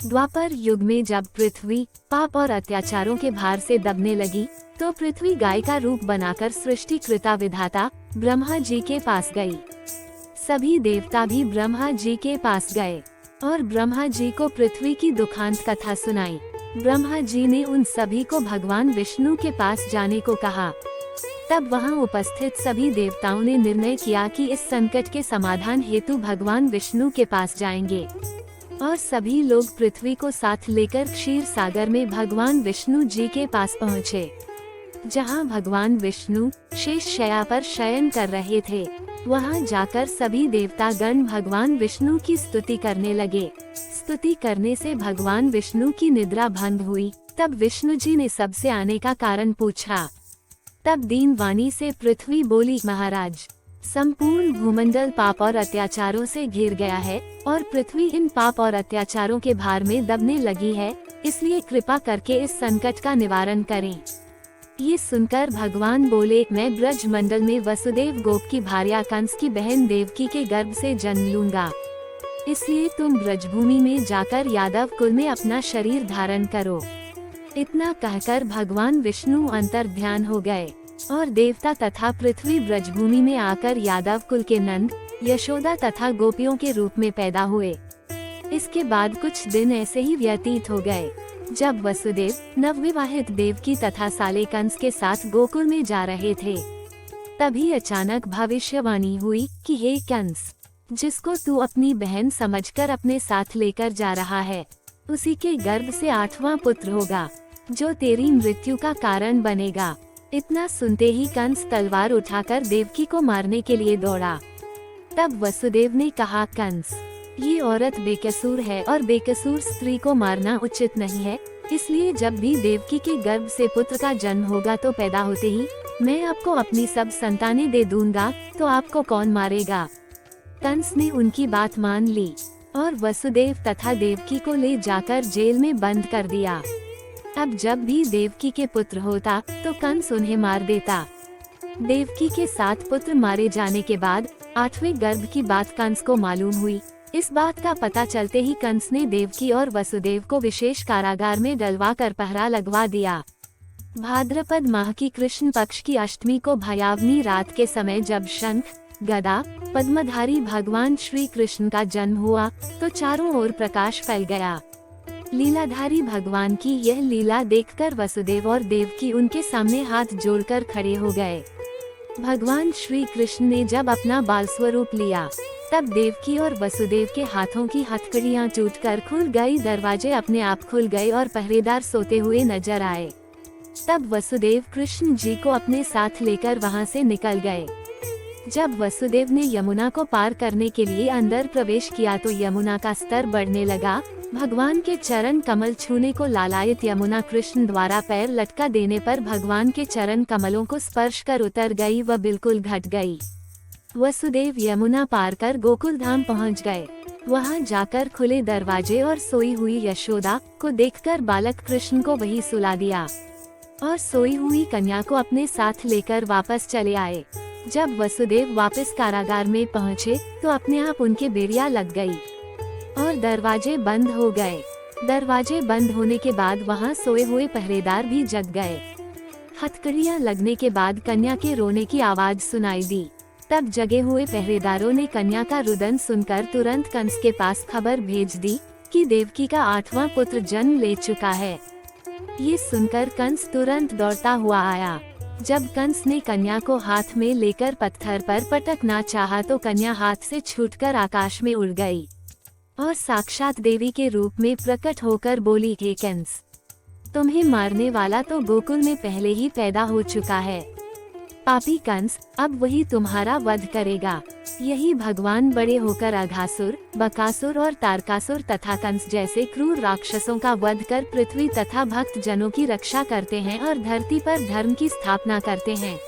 द्वापर युग में जब पृथ्वी पाप और अत्याचारों के भार से दबने लगी, तो पृथ्वी गाय का रूप बनाकर सृष्टिकर्ता विधाता ब्रह्मा जी के पास गई। सभी देवता भी ब्रह्मा जी के पास गए और ब्रह्मा जी को पृथ्वी की दुखांत कथा सुनाई। ब्रह्मा जी ने उन सभी को भगवान विष्णु के पास जाने को कहा। तब वहां उपस्थित सभी देवताओं ने निर्णय किया कि इस संकट के समाधान हेतु भगवान विष्णु के पास जाएंगे और सभी लोग पृथ्वी को साथ लेकर क्षीर सागर में भगवान विष्णु जी के पास पहुँचे, जहां भगवान विष्णु शेष शैया पर शयन कर रहे थे। वहां जाकर सभी देवता गण भगवान विष्णु की स्तुति करने लगे। स्तुति करने से भगवान विष्णु की निद्रा भंग हुई। तब विष्णु जी ने सबसे आने का कारण पूछा। तब दीन वाणी से पृथ्वी बोली, महाराज, संपूर्ण भूमंडल पाप और अत्याचारों से घिर गया है और पृथ्वी इन पाप और अत्याचारों के भार में दबने लगी है, इसलिए कृपा करके इस संकट का निवारण करें। ये सुनकर भगवान बोले, मैं ब्रज मंडल में वसुदेव गोप की भार्या कंस की बहन देवकी के गर्भ से जन्म लूंगा, इसलिए तुम ब्रजभूमि में जाकर यादव कुल में अपना शरीर धारण करो। इतना कहकर भगवान विष्णु अंतर ध्यान हो गए और देवता तथा पृथ्वी ब्रजभूमि में आकर यादव कुल के नंद, यशोदा तथा गोपियों के रूप में पैदा हुए। इसके बाद कुछ दिन ऐसे ही व्यतीत हो गए। जब वसुदेव नवविवाहित देवकी तथा साले कंस के साथ गोकुल में जा रहे थे, तभी अचानक भविष्यवाणी हुई कि हे कंस, जिसको तू अपनी बहन समझकर अपने साथ लेकर जा रहा है, उसी के गर्भ से 8वां पुत्र होगा, जो तेरी मृत्यु का कारण बनेगा। इतना सुनते ही कंस तलवार उठाकर देवकी को मारने के लिए दौड़ा। तब वसुदेव ने कहा, कंस, ये औरत बेकसूर है और बेकसूर स्त्री को मारना उचित नहीं है, इसलिए जब भी देवकी के गर्भ से पुत्र का जन्म होगा तो पैदा होते ही मैं आपको अपनी सब संतानें दे दूंगा, तो आपको कौन मारेगा। कंस ने उनकी बात मान ली और वसुदेव तथा देवकी को ले जाकर जेल में बंद कर दिया। अब जब भी देवकी के पुत्र होता तो कंस उन्हें मार देता। देवकी के 7 पुत्र मारे जाने के बाद 8वें गर्भ की बात कंस को मालूम हुई। इस बात का पता चलते ही कंस ने देवकी और वसुदेव को विशेष कारागार में डलवा कर पहरा लगवा दिया। भाद्रपद माह की कृष्ण पक्ष की अष्टमी को भयावनी रात के समय जब शंख, गदा, पद्मधारी भगवान श्री कृष्ण का जन्म हुआ तो चारों ओर प्रकाश फैल गया। लीलाधारी भगवान की यह लीला देखकर वसुदेव और देवकी उनके सामने हाथ जोड़कर खड़े हो गए। भगवान श्री कृष्ण ने जब अपना बाल स्वरूप लिया, तब देवकी और वसुदेव के हाथों की हथकड़ियां टूटकर खुल गई, दरवाजे अपने आप खुल गए और पहरेदार सोते हुए नजर आए। तब वसुदेव कृष्ण जी को अपने साथ लेकर वहां से निकल गए। जब वसुदेव ने यमुना को पार करने के लिए अंदर प्रवेश किया तो यमुना का स्तर बढ़ने लगा। भगवान के चरण कमल छूने को लालायित यमुना कृष्ण द्वारा पैर लटका देने पर भगवान के चरण कमलों को स्पर्श कर उतर गई व बिल्कुल घट गई। वसुदेव यमुना पार कर गोकुल धाम पहुँच गए। वहां जाकर खुले दरवाजे और सोई हुई यशोदा को देखकर बालक कृष्ण को वहीं सुला दिया और सोई हुई कन्या को अपने साथ लेकर वापस चले आए। जब वसुदेव वापस कारागार में पहुँचे तो अपने आप उनके बेड़िया लग गई और दरवाजे बंद हो गए। दरवाजे बंद होने के बाद वहां सोए हुए पहरेदार भी जग गए। हथकड़ियां लगने के बाद कन्या के रोने की आवाज सुनाई दी। तब जगे हुए पहरेदारों ने कन्या का रुदन सुनकर तुरंत कंस के पास खबर भेज दी कि देवकी का 8वां पुत्र जन्म ले चुका है। ये सुनकर कंस तुरंत दौड़ता हुआ आया। जब कंस ने कन्या को हाथ में लेकर पत्थर पर पटकना चाहा तो कन्या हाथ से छूटकर आकाश में उड़ गई और साक्षात देवी के रूप में प्रकट होकर बोली, हे कंस, तुम्हें मारने वाला तो गोकुल में पहले ही पैदा हो चुका है। पापी कंस, अब वही तुम्हारा वध करेगा। यही भगवान बड़े होकर अघासुर, बकासुर और तारकासुर तथा कंस जैसे क्रूर राक्षसों का वध कर पृथ्वी तथा भक्त जनों की रक्षा करते हैं और धरती पर धर्म की स्थापना करते हैं।